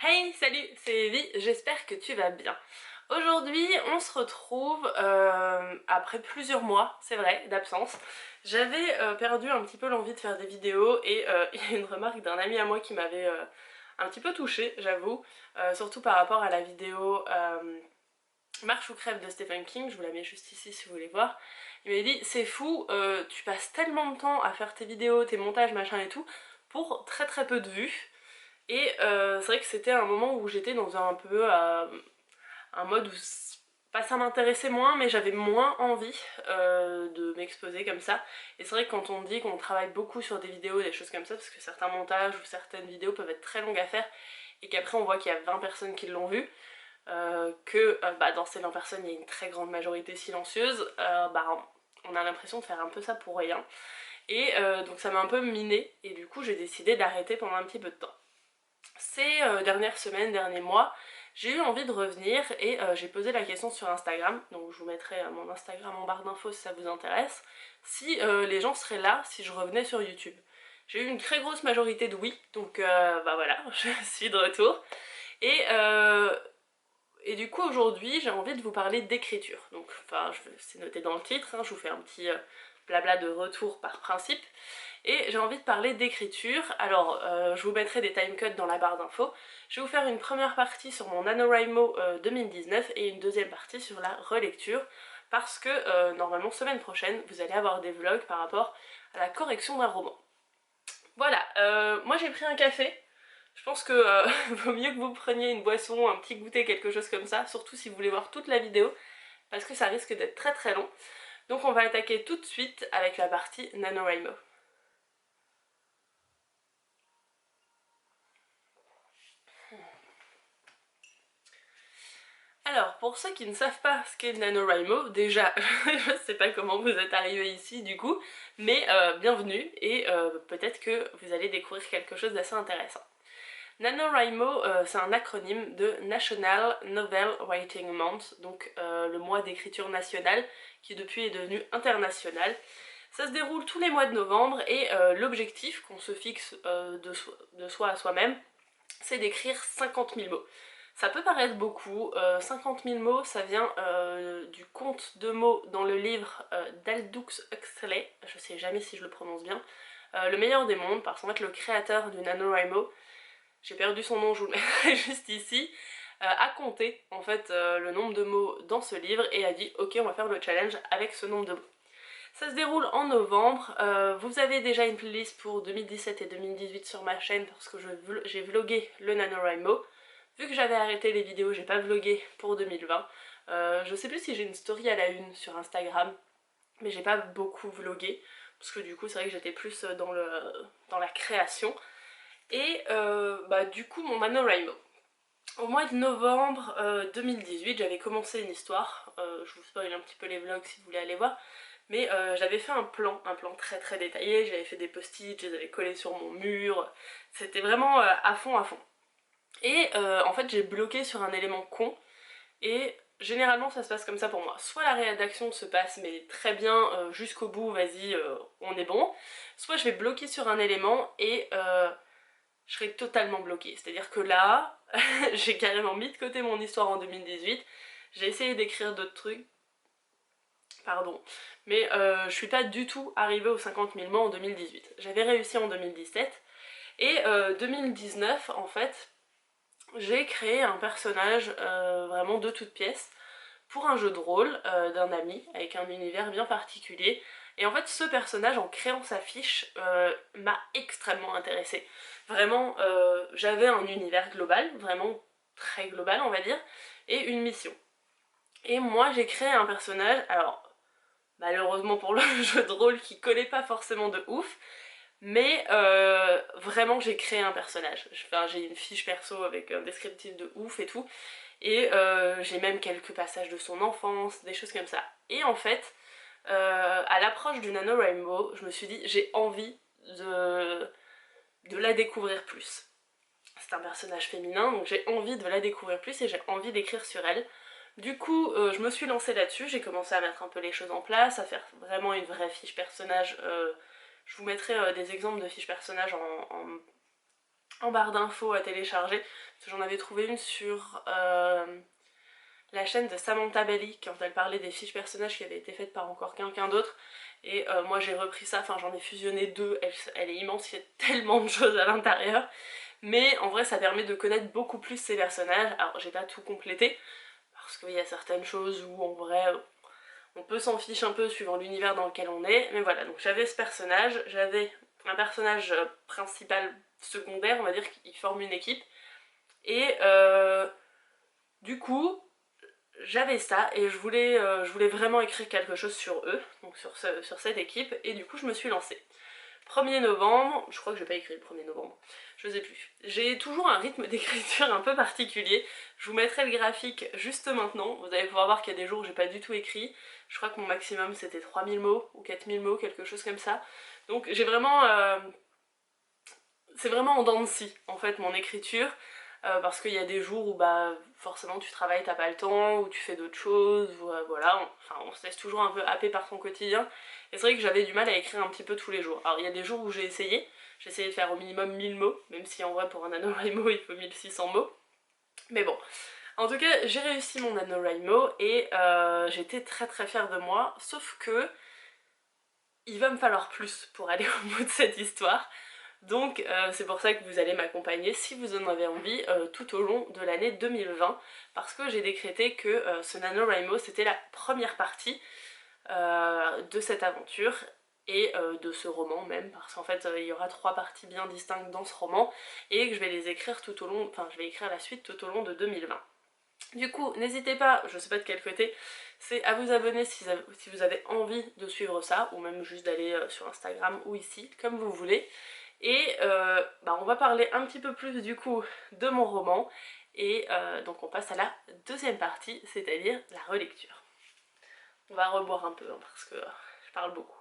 Hey, salut, c'est Evie, j'espère que tu vas bien. Aujourd'hui, on se retrouve après plusieurs mois, c'est vrai, d'absence. J'avais perdu un petit peu l'envie de faire des vidéos et il y a une remarque d'un ami à moi qui m'avait un petit peu touchée, j'avoue, surtout par rapport à la vidéo Marche ou crève de Stephen King, je vous la mets juste ici si vous voulez voir. Il m'a dit, c'est fou, tu passes tellement de temps à faire tes vidéos, tes montages, machin et tout, pour très très peu de vues. Et c'est vrai que c'était un moment où j'étais dans un peu un mode où pas ça m'intéressait moins, mais j'avais moins envie de m'exposer comme ça. Et c'est vrai que quand on dit qu'on travaille beaucoup sur des vidéos, des choses comme ça, parce que certains montages ou certaines vidéos peuvent être très longues à faire, et qu'après on voit qu'il y a 20 personnes qui l'ont vu, que bah, dans ces 20 personnes il y a une très grande majorité silencieuse, bah, on a l'impression de faire un peu ça pour rien. Et donc ça m'a un peu miné, et du coup j'ai décidé d'arrêter pendant un petit peu de temps. Ces dernières semaines, derniers mois, j'ai eu envie de revenir et j'ai posé la question sur Instagram, donc je vous mettrai mon Instagram en barre d'infos si ça vous intéresse, si les gens seraient là si je revenais sur YouTube. J'ai eu une très grosse majorité de oui, donc bah voilà, je suis de retour. Et, euh, et du coup aujourd'hui j'ai envie de vous parler d'écriture. Donc enfin c'est noté dans le titre, hein, je vous fais un petit blabla de retour par principe. Et j'ai envie de parler d'écriture. Alors je vous mettrai des timecodes dans la barre d'infos. Je vais vous faire une première partie sur mon NaNoWriMo 2019 et une deuxième partie sur la relecture. Parce que normalement semaine prochaine vous allez avoir des vlogs par rapport à la correction d'un roman. Voilà, moi j'ai pris un café. Je pense que vaut mieux que vous preniez une boisson, un petit goûter, quelque chose comme ça, surtout si vous voulez voir toute la vidéo, parce que ça risque d'être très très long. Donc on va attaquer tout de suite avec la partie NaNoWriMo. Alors, pour ceux qui ne savent pas ce qu'est le NaNoWriMo, déjà, je sais pas comment vous êtes arrivés ici du coup, mais bienvenue, et peut-être que vous allez découvrir quelque chose d'assez intéressant. NaNoWriMo, c'est un acronyme de National Novel Writing Month, donc le mois d'écriture nationale, qui depuis est devenu international. Ça se déroule tous les mois de novembre, et l'objectif qu'on se fixe de soi à soi-même, c'est d'écrire 50 000 mots. Ça peut paraître beaucoup, 50 000 mots, ça vient du compte de mots dans le livre d'Aldous Huxley, je sais jamais si je le prononce bien, Le meilleur des mondes, parce qu'en fait le créateur du NaNoWriMo, j'ai perdu son nom, je vous le mettrai juste ici, a compté en fait le nombre de mots dans ce livre et a dit ok on va faire le challenge avec ce nombre de mots. Ça se déroule en novembre, vous avez déjà une playlist pour 2017 et 2018 sur ma chaîne parce que j'ai vlogué le NaNoWriMo. Vu que j'avais arrêté les vidéos, j'ai pas vlogué pour 2020. Je sais plus si j'ai une story à la une sur Instagram, mais j'ai pas beaucoup vlogué, parce que du coup c'est vrai que j'étais plus dans la création. Et bah du coup mon NaNoWriMo. Au mois de novembre 2018, j'avais commencé une histoire, je vous spoil un petit peu les vlogs si vous voulez aller voir, mais j'avais fait un plan très très détaillé, j'avais fait des post-it, je les avais collés sur mon mur, c'était vraiment à fond à fond. Et en fait j'ai bloqué sur un élément con, et généralement ça se passe comme ça pour moi. Soit la rédaction se passe mais très bien jusqu'au bout, vas-y on est bon, soit je vais bloquer sur un élément et je serai totalement bloquée. C'est-à-dire que là, j'ai carrément mis de côté mon histoire en 2018, j'ai essayé d'écrire d'autres trucs, pardon, mais je suis pas du tout arrivée aux 50 000 mots en 2018. J'avais réussi en 2017, et 2019, en fait, j'ai créé un personnage vraiment de toutes pièces pour un jeu de rôle d'un ami avec un univers bien particulier. Et en fait ce personnage en créant sa fiche m'a extrêmement intéressée. Vraiment j'avais un univers global, vraiment très global on va dire, et une mission. Et moi j'ai créé un personnage, alors malheureusement pour le jeu de rôle qui collait pas forcément de ouf, mais vraiment j'ai créé un personnage. Enfin, j'ai une fiche perso avec un descriptif de ouf et tout, et j'ai même quelques passages de son enfance, des choses comme ça. Et en fait, à l'approche du NaNoWriMo, je me suis dit j'ai envie de la découvrir plus. C'est un personnage féminin, donc j'ai envie de la découvrir plus et j'ai envie d'écrire sur elle. Du coup, je me suis lancée là-dessus, j'ai commencé à mettre un peu les choses en place, à faire vraiment une vraie fiche personnage. Je vous mettrai des exemples de fiches personnages en barre d'infos à télécharger. J'en avais trouvé une sur la chaîne de Samantha Belly quand elle parlait des fiches personnages qui avaient été faites par encore quelqu'un d'autre. Et moi j'ai repris ça, enfin j'en ai fusionné deux, elle est immense, il y a tellement de choses à l'intérieur. Mais en vrai ça permet de connaître beaucoup plus ces personnages. Alors j'ai pas tout complété, parce qu'il y a certaines choses où en vrai on peut s'en fiche un peu suivant l'univers dans lequel on est. Mais voilà, donc j'avais ce personnage, j'avais un personnage principal secondaire, on va dire, qui forme une équipe. Et du coup, j'avais ça et je voulais vraiment écrire quelque chose sur eux, donc sur cette équipe, et du coup je me suis lancée. 1er novembre, je crois que j'ai pas écrit le 1er novembre, je sais plus. J'ai toujours un rythme d'écriture un peu particulier, je vous mettrai le graphique juste maintenant, vous allez pouvoir voir qu'il y a des jours où j'ai pas du tout écrit, je crois que mon maximum c'était 3000 mots ou 4000 mots, quelque chose comme ça. Donc j'ai vraiment... c'est vraiment en dents de scie en fait mon écriture, parce qu'il y a des jours où bah forcément tu travailles, t'as pas le temps, ou tu fais d'autres choses, ou, voilà, on se laisse toujours un peu happer par son quotidien. Et c'est vrai que j'avais du mal à écrire un petit peu tous les jours. Alors il y a des jours où j'ai essayé de faire au minimum 1000 mots, même si en vrai pour un NaNoWriMo il faut 1600 mots. Mais bon, en tout cas j'ai réussi mon NaNoWriMo et j'étais très fière de moi, sauf que il va me falloir plus pour aller au bout de cette histoire. Donc c'est pour ça que vous allez m'accompagner si vous en avez envie tout au long de l'année 2020, parce que j'ai décrété que ce NaNoWriMo c'était la première partie de cette aventure et de ce roman même, parce qu'en fait il y aura 3 parties bien distinctes dans ce roman et que je vais les écrire tout au long, enfin je vais écrire la suite tout au long de 2020. Du coup, n'hésitez pas, je sais pas de quel côté, c'est à vous abonner si vous avez envie de suivre ça, ou même juste d'aller sur Instagram ou ici, comme vous voulez. Et bah on va parler un petit peu plus du coup de mon roman, et donc on passe à la deuxième partie, c'est-à-dire la relecture. On va reboire un peu, hein, parce que je parle beaucoup.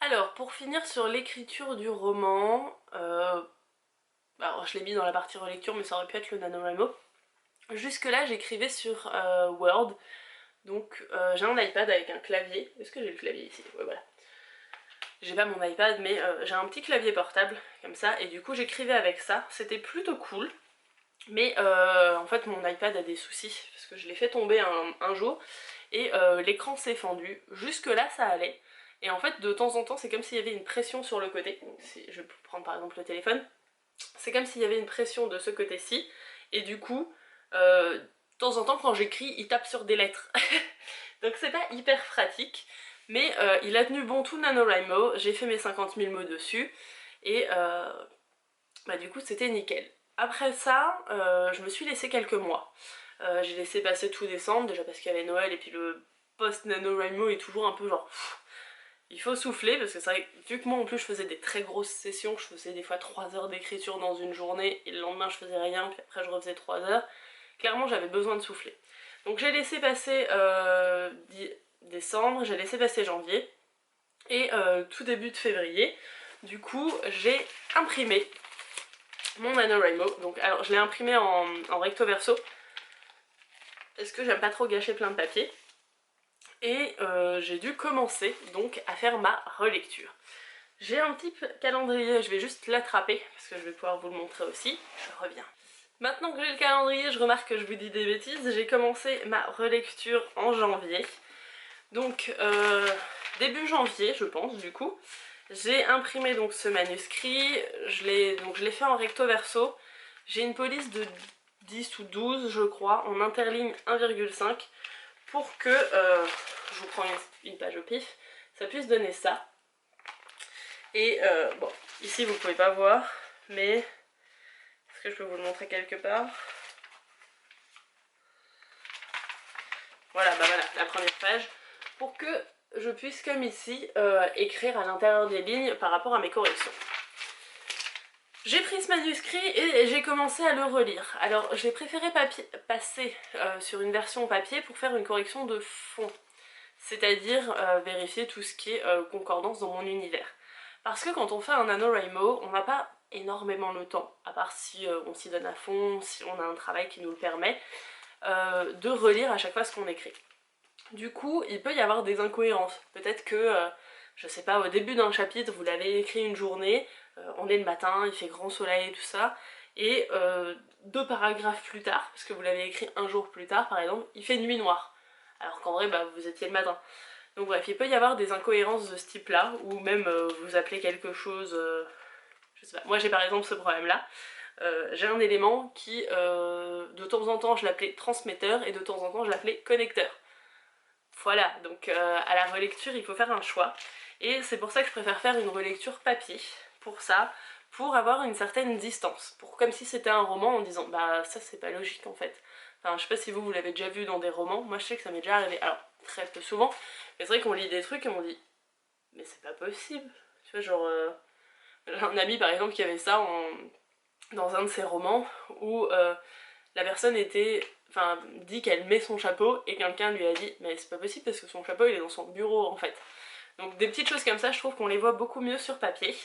Alors, pour finir sur l'écriture du roman, alors je l'ai mis dans la partie relecture, mais ça aurait pu être le NaNoWriMo. Jusque là, j'écrivais sur Word, donc j'ai un iPad avec un clavier. Est-ce que j'ai le clavier ici? Ouais, voilà. J'ai pas mon iPad, mais j'ai un petit clavier portable, comme ça, et du coup j'écrivais avec ça. C'était plutôt cool, mais en fait mon iPad a des soucis, parce que je l'ai fait tomber un jour, et l'écran s'est fendu. Jusque là ça allait, et en fait de temps en temps c'est comme s'il y avait une pression sur le côté. Si je vais prendre par exemple le téléphone, c'est comme s'il y avait une pression de ce côté-ci, et du coup, de temps en temps quand j'écris, il tape sur des lettres. Donc c'est pas hyper pratique, mais il a tenu bon tout le NaNoWriMo, j'ai fait mes 50 000 mots dessus, et bah du coup c'était nickel. Après ça, je me suis laissé quelques mois. J'ai laissé passer tout décembre, déjà parce qu'il y avait Noël, et puis le post-NaNoWriMo est toujours un peu genre... il faut souffler, parce que c'est vrai, vu que moi en plus je faisais des très grosses sessions, je faisais des fois 3 heures d'écriture dans une journée, et le lendemain je faisais rien, puis après je refaisais 3 heures, clairement j'avais besoin de souffler. Donc j'ai laissé passer décembre, j'ai laissé passer janvier, et tout début de février, du coup j'ai imprimé mon NaNoWriMo. Donc alors je l'ai imprimé en recto verso, parce que j'aime pas trop gâcher plein de papier. Et j'ai dû commencer donc à faire ma relecture. J'ai un petit calendrier, je vais juste l'attraper parce que je vais pouvoir vous le montrer aussi. Je reviens. Maintenant que j'ai le calendrier, je remarque que je vous dis des bêtises. J'ai commencé ma relecture en janvier. Donc début janvier je pense du coup. J'ai imprimé donc ce manuscrit, je l'ai fait en recto verso. J'ai une police de 10 ou 12 je crois, en interligne 1,5 pour que, je vous prends une page au pif, ça puisse donner ça. Et bon, ici vous pouvez pas voir, mais est-ce que je peux vous le montrer quelque part? Voilà, bah voilà, la première page, pour que je puisse, comme ici, écrire à l'intérieur des lignes par rapport à mes corrections. J'ai pris ce manuscrit et j'ai commencé à le relire. Alors j'ai préféré passer sur une version papier pour faire une correction de fond, c'est-à-dire vérifier tout ce qui est concordance dans mon univers. Parce que quand on fait un NaNoWriMo, on n'a pas énormément le temps, à part si on s'y donne à fond, si on a un travail qui nous le permet, de relire à chaque fois ce qu'on écrit. Du coup, il peut y avoir des incohérences. Peut-être que je sais pas, au début d'un chapitre, vous l'avez écrit une journée, on est le matin, il fait grand soleil et tout ça, et 2 paragraphes plus tard, parce que vous l'avez écrit un jour plus tard par exemple, il fait nuit noire. Alors qu'en vrai, bah, vous étiez le matin. Donc bref, il peut y avoir des incohérences de ce type-là, ou même vous appelez quelque chose... je sais pas, moi j'ai par exemple ce problème-là. J'ai un élément qui, de temps en temps, je l'appelais transmetteur, et de temps en temps, je l'appelais connecteur. Voilà, donc à la relecture, il faut faire un choix. Et c'est pour ça que je préfère faire une relecture papier, pour ça, pour avoir une certaine distance. Comme si c'était un roman en disant, bah ça c'est pas logique en fait. Enfin, je sais pas si vous l'avez déjà vu dans des romans, moi je sais que ça m'est déjà arrivé, alors très peu souvent, mais c'est vrai qu'on lit des trucs et on dit, mais c'est pas possible. Tu vois, genre, j'ai un ami par exemple qui avait ça dans un de ses romans, où la personne dit qu'elle met son chapeau et quelqu'un lui a dit mais c'est pas possible parce que son chapeau il est dans son bureau en fait. Donc des petites choses comme ça, je trouve qu'on les voit beaucoup mieux sur papier,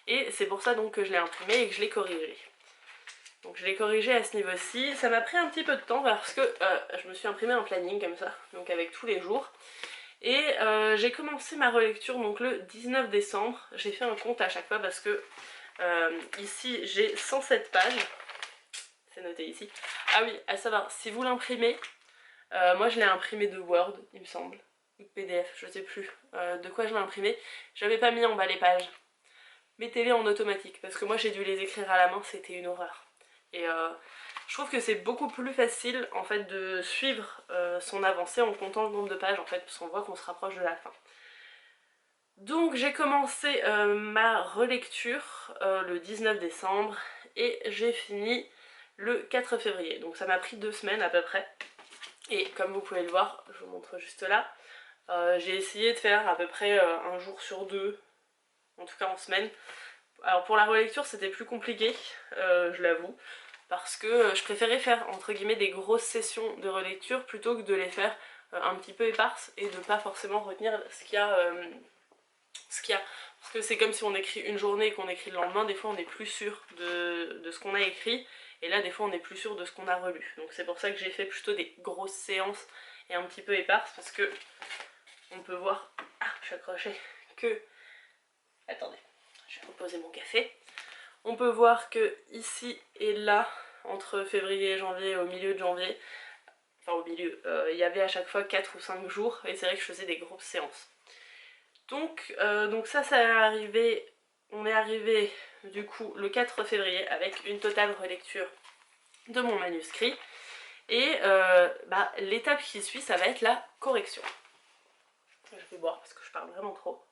et c'est pour ça donc que je l'ai imprimé et que je l'ai corrigé. Donc je l'ai corrigé à ce niveau-ci, ça m'a pris un petit peu de temps parce que je me suis imprimé un planning comme ça, donc avec tous les jours. Et j'ai commencé ma relecture donc le 19 décembre, j'ai fait un compte à chaque fois parce que ici j'ai 107 pages, c'est noté ici. Ah oui, à savoir, si vous l'imprimez, moi je l'ai imprimé de Word, il me semble, ou de PDF, je sais plus de quoi je l'ai imprimé. J'avais pas mis en bas les pages. Mettez-les en automatique, parce que moi j'ai dû les écrire à la main, c'était une horreur. Et je trouve que c'est beaucoup plus facile en fait de suivre son avancée en comptant le nombre de pages en fait, parce qu'on voit qu'on se rapproche de la fin. Donc j'ai commencé ma relecture le 19 décembre et j'ai fini le 4 février. Donc ça m'a pris 2 semaines à peu près. Et comme vous pouvez le voir, je vous montre juste là, j'ai essayé de faire à peu près un jour sur 2, en tout cas en semaine. Alors pour la relecture c'était plus compliqué, je l'avoue, parce que je préférais faire entre guillemets des grosses sessions de relecture plutôt que de les faire un petit peu éparses et de pas forcément retenir ce qu'il y a. Parce que c'est comme si on écrit une journée et qu'on écrit le lendemain, des fois on est plus sûr de ce qu'on a écrit, et là des fois on est plus sûr de ce qu'on a relu. Donc c'est pour ça que j'ai fait plutôt des grosses séances et un petit peu éparses, parce que on peut voir, je suis accrochée, que... Attendez, je vais reposer mon café. On peut voir que ici et là, entre février et janvier, au milieu de janvier, enfin au milieu, il y avait à chaque fois 4 ou 5 jours, et c'est vrai que je faisais des grosses séances. Donc ça est arrivé, on est arrivé du coup le 4 février avec une totale relecture de mon manuscrit, et l'étape qui suit ça va être la correction. Je vais boire parce que je parle vraiment trop.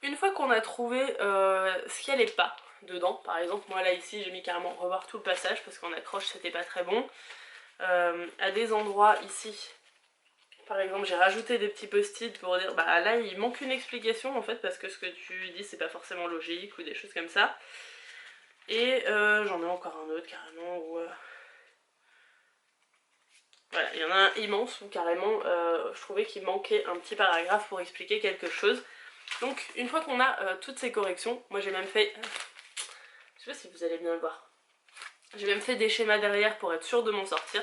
Une fois qu'on a trouvé ce qui allait pas dedans, par exemple moi là ici j'ai mis carrément revoir tout le passage parce qu'en accroche c'était pas très bon, à des endroits ici par exemple j'ai rajouté des petits post-it pour dire bah là il manque une explication en fait parce que ce que tu dis c'est pas forcément logique ou des choses comme ça, et j'en ai encore un autre carrément où voilà, il y en a un immense où carrément je trouvais qu'il manquait un petit paragraphe pour expliquer quelque chose. Donc une fois qu'on a toutes ces corrections, moi j'ai même fait, je sais pas si vous allez bien le voir, j'ai même fait des schémas derrière pour être sûre de m'en sortir,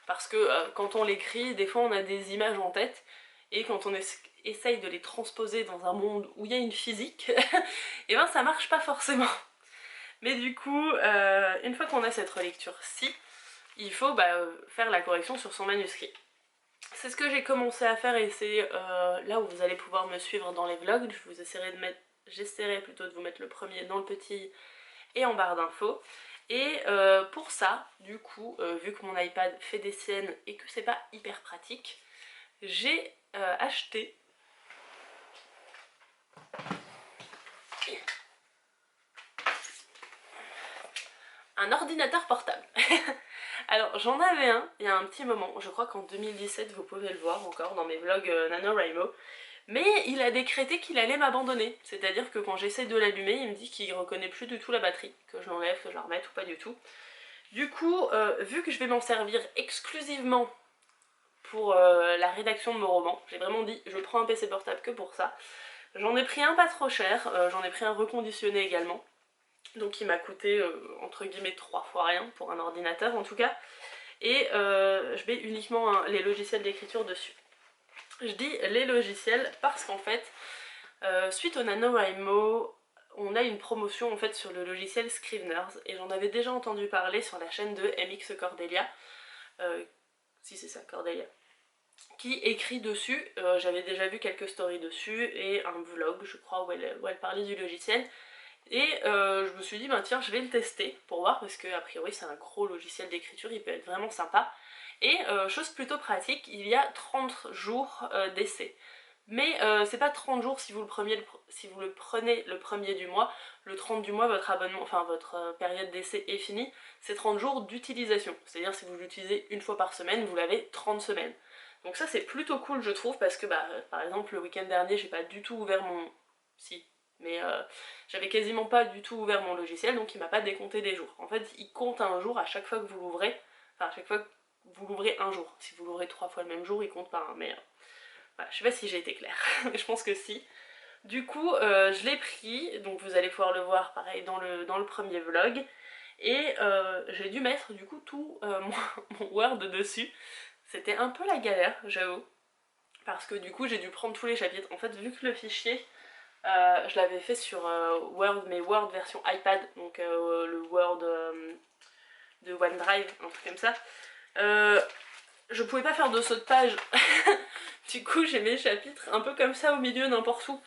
parce que quand on l'écrit, des fois on a des images en tête, et quand on essaye de les transposer dans un monde où il y a une physique, et ben ça marche pas forcément. Mais du coup, une fois qu'on a cette relecture-ci, il faut faire la correction sur son manuscrit. C'est ce que j'ai commencé à faire, et c'est là où vous allez pouvoir me suivre dans les vlogs. J'essaierai plutôt de vous mettre le premier dans le petit et en barre d'infos. Et pour ça, du coup, vu que mon iPad fait des siennes et que c'est pas hyper pratique, j'ai acheté un ordinateur portable. Alors j'en avais un il y a un petit moment, je crois qu'en 2017, vous pouvez le voir encore dans mes vlogs NaNoWriMo, mais il a décrété qu'il allait m'abandonner, c'est-à-dire que quand j'essaie de l'allumer, il me dit qu'il reconnaît plus du tout la batterie, que je l'enlève, que je la remette ou pas du tout. Du coup, vu que je vais m'en servir exclusivement pour la rédaction de mon roman, j'ai vraiment dit je prends un PC portable que pour ça. J'en ai pris un pas trop cher, j'en ai pris un reconditionné également, donc il m'a coûté entre guillemets 3 fois rien pour un ordinateur en tout cas. et je mets uniquement les logiciels d'écriture dessus. Je dis les logiciels parce qu'en fait, suite au NaNoWriMo, on a une promotion en fait sur le logiciel Scriveners, et j'en avais déjà entendu parler sur la chaîne de MX Cordelia, si c'est ça, Cordelia, qui écrit dessus. J'avais déjà vu quelques stories dessus et un vlog je crois où elle parlait du logiciel, et je me suis dit bah tiens je vais le tester pour voir, parce que a priori c'est un gros logiciel d'écriture, il peut être vraiment sympa. Et chose plutôt pratique, il y a 30 jours d'essai. Mais c'est pas 30 jours si vous le prenez le premier du mois. Le 30 du mois, votre abonnement, enfin votre période d'essai est finie. C'est 30 jours d'utilisation. C'est-à-dire si vous l'utilisez une fois par semaine, vous l'avez 30 semaines. Donc ça c'est plutôt cool je trouve, parce que bah par exemple le week-end dernier j'ai pas du tout ouvert mon... Si, mais j'avais quasiment pas du tout ouvert mon logiciel, donc il m'a pas décompté des jours. En fait il compte un jour à chaque fois que vous l'ouvrez, enfin à chaque fois que vous l'ouvrez un jour. Si vous l'ouvrez 3 fois le même jour, il compte pas, hein, mais... Voilà, je sais pas si j'ai été claire, mais je pense que si. Du coup, je l'ai pris, donc vous allez pouvoir le voir pareil dans le premier vlog. Et j'ai dû mettre du coup tout mon Word dessus. C'était un peu la galère, j'avoue. Parce que du coup, j'ai dû prendre tous les chapitres. En fait, vu que le fichier, je l'avais fait sur Word, mais Word version iPad, donc le Word de OneDrive, un truc comme ça. Je pouvais pas faire de saut de page. Du coup j'ai mes chapitres un peu comme ça au milieu n'importe où.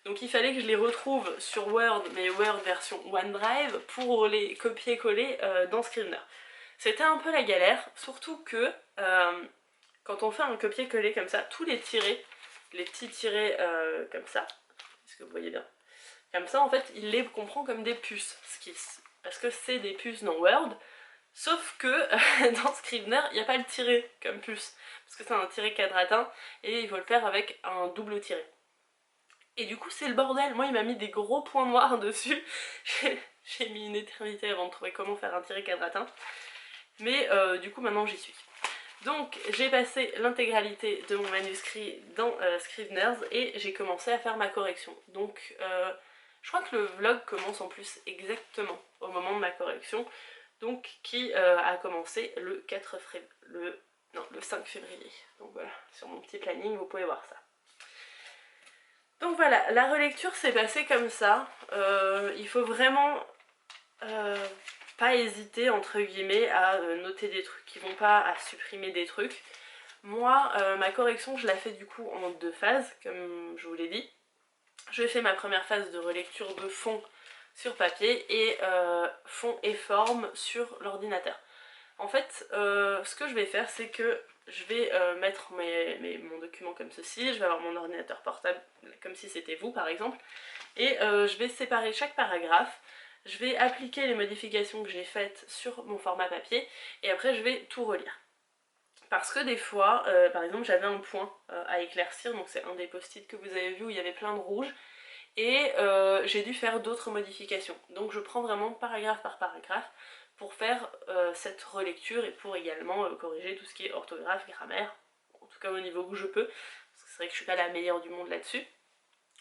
Donc il fallait que je les retrouve sur Word, mais Word version OneDrive, pour les copier-coller dans Scrivener. C'était un peu la galère, surtout que quand on fait un copier-coller comme ça, tous les tirets, les petits tirets comme ça, est-ce que vous voyez bien? Comme ça en fait il les comprend comme des puces, parce que c'est des puces dans Word. Sauf que dans Scrivener, il n'y a pas le tiret comme puce, parce que c'est un tiret quadratin, et il faut le faire avec un double tiret. Et du coup c'est le bordel, moi il m'a mis des gros points noirs dessus, j'ai mis une éternité avant de trouver comment faire un tiret quadratin, mais du coup maintenant j'y suis. Donc j'ai passé l'intégralité de mon manuscrit dans Scriveners, et j'ai commencé à faire ma correction. Donc je crois que le vlog commence en plus exactement au moment de ma correction, donc qui a commencé le 5 février. Donc voilà, sur mon petit planning, vous pouvez voir ça. Donc voilà, la relecture s'est passée comme ça. Il faut vraiment pas hésiter, entre guillemets, à noter des trucs qui vont pas, à supprimer des trucs. Moi, ma correction, je la fais du coup en 2 phases, comme je vous l'ai dit. Je fais ma première phase de relecture de fond sur papier et fond et forme sur l'ordinateur. En fait, ce que je vais faire, c'est que je vais mettre mon document comme ceci, je vais avoir mon ordinateur portable comme si c'était vous par exemple, et je vais séparer chaque paragraphe, je vais appliquer les modifications que j'ai faites sur mon format papier, et après je vais tout relire. Parce que des fois, par exemple j'avais un point à éclaircir, donc c'est un des post-it que vous avez vu où il y avait plein de rouge, et j'ai dû faire d'autres modifications. Donc je prends vraiment paragraphe par paragraphe pour faire cette relecture, et pour également corriger tout ce qui est orthographe, grammaire, en tout cas au niveau où je peux, parce que c'est vrai que je suis pas la meilleure du monde là-dessus,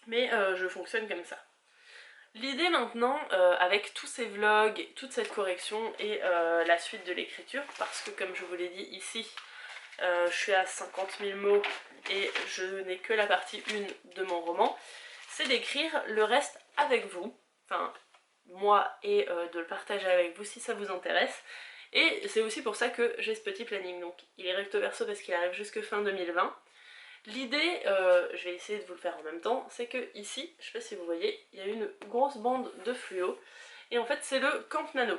mais je fonctionne comme ça. L'idée maintenant, avec tous ces vlogs, toute cette correction et la suite de l'écriture, parce que comme je vous l'ai dit ici, je suis à 50 000 mots et je n'ai que la partie 1 de mon roman, c'est d'écrire le reste avec vous, enfin moi, et de le partager avec vous si ça vous intéresse. Et c'est aussi pour ça que j'ai ce petit planning, donc il est recto verso parce qu'il arrive jusque fin 2020. L'idée, je vais essayer de vous le faire en même temps, c'est que ici, je sais pas si vous voyez, il y a une grosse bande de fluo, et en fait c'est le Camp Nano.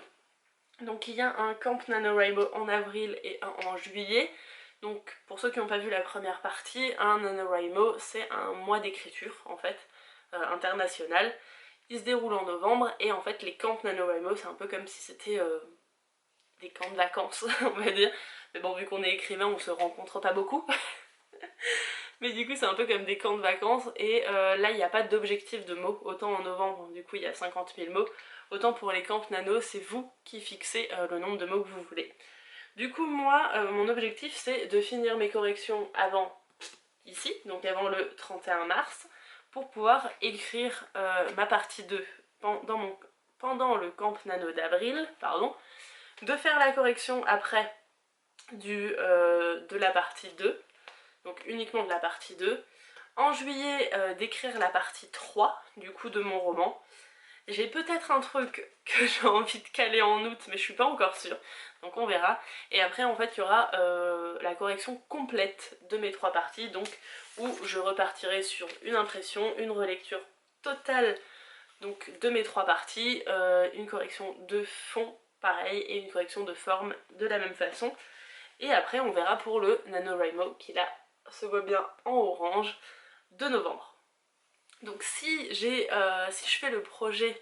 Donc il y a un Camp NaNoWriMo en avril et un en juillet. Donc pour ceux qui n'ont pas vu la première partie, un NaNoWriMo c'est un mois d'écriture en fait, international. Il se déroule en novembre, et en fait les camps NaNoWriMo c'est un peu comme si c'était des camps de vacances on va dire. Mais bon, vu qu'on est écrivain on se rencontre pas beaucoup. Mais du coup c'est un peu comme des camps de vacances, et là il n'y a pas d'objectif de mots, autant en novembre du coup il y a 50 000 mots, autant pour les camps nano c'est vous qui fixez le nombre de mots que vous voulez. Du coup moi mon objectif c'est de finir mes corrections avant ici, donc avant le 31 mars, pour pouvoir écrire ma partie 2 pendant le camp nano d'avril, pardon, de faire la correction après de la partie 2, donc uniquement de la partie 2. En juillet, d'écrire la partie 3 du coup de mon roman. J'ai peut-être un truc que j'ai envie de caler en août, mais je suis pas encore sûre, donc on verra. Et après en fait il y aura la correction complète de mes 3 parties, donc où je repartirai sur une impression, une relecture totale donc de mes 3 parties, une correction de fond pareil et une correction de forme de la même façon. Et après on verra pour le NaNoWriMo qui là se voit bien en orange de novembre. Donc si je fais le projet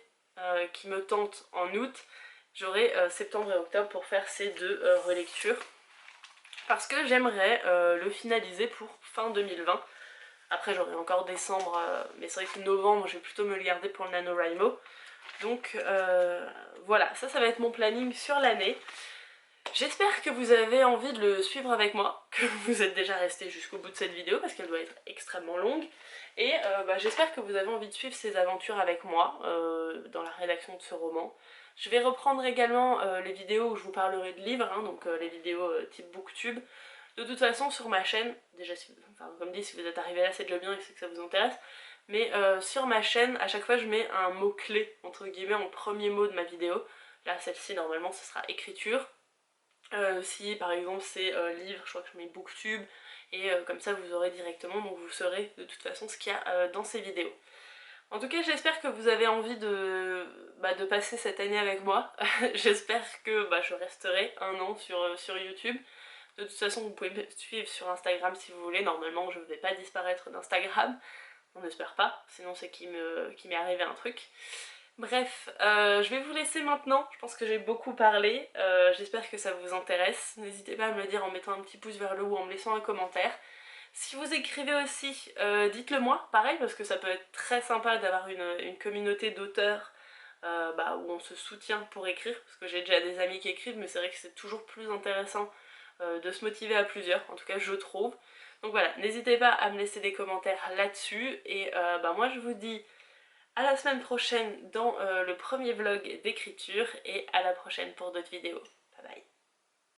qui me tente en août, j'aurai septembre et octobre pour faire ces 2 relectures. Parce que j'aimerais le finaliser pour fin 2020. Après j'aurai encore décembre, mais c'est vrai que novembre je vais plutôt me le garder pour le NaNoWriMo. Donc voilà, ça va être mon planning sur l'année. J'espère que vous avez envie de le suivre avec moi, que vous êtes déjà resté jusqu'au bout de cette vidéo parce qu'elle doit être extrêmement longue. Et j'espère que vous avez envie de suivre ces aventures avec moi dans la rédaction de ce roman. Je vais reprendre également les vidéos où je vous parlerai de livres, hein, donc les vidéos type booktube. De toute façon sur ma chaîne, déjà comme dit si vous êtes arrivé là c'est déjà bien et c'est que ça vous intéresse, mais sur ma chaîne à chaque fois je mets un mot-clé entre guillemets en premier mot de ma vidéo. Là celle-ci normalement ce sera écriture. Si par exemple c'est livre, je crois que je mets booktube et comme ça vous aurez directement, donc vous saurez de toute façon ce qu'il y a dans ces vidéos. En tout cas j'espère que vous avez envie de passer cette année avec moi. J'espère que je resterai un an sur YouTube. De toute façon vous pouvez me suivre sur Instagram si vous voulez, normalement je ne vais pas disparaître d'Instagram. On n'espère pas, sinon c'est qu'il m'est arrivé un truc. Bref, je vais vous laisser maintenant, je pense que j'ai beaucoup parlé, j'espère que ça vous intéresse. N'hésitez pas à me le dire en mettant un petit pouce vers le haut ou en me laissant un commentaire. Si vous écrivez aussi, dites-le moi, pareil, parce que ça peut être très sympa d'avoir une communauté d'auteurs où on se soutient pour écrire, parce que j'ai déjà des amis qui écrivent, mais c'est vrai que c'est toujours plus intéressant de se motiver à plusieurs, en tout cas je trouve. Donc voilà, n'hésitez pas à me laisser des commentaires là-dessus, et moi je vous dis à la semaine prochaine dans le premier vlog d'écriture et à la prochaine pour d'autres vidéos.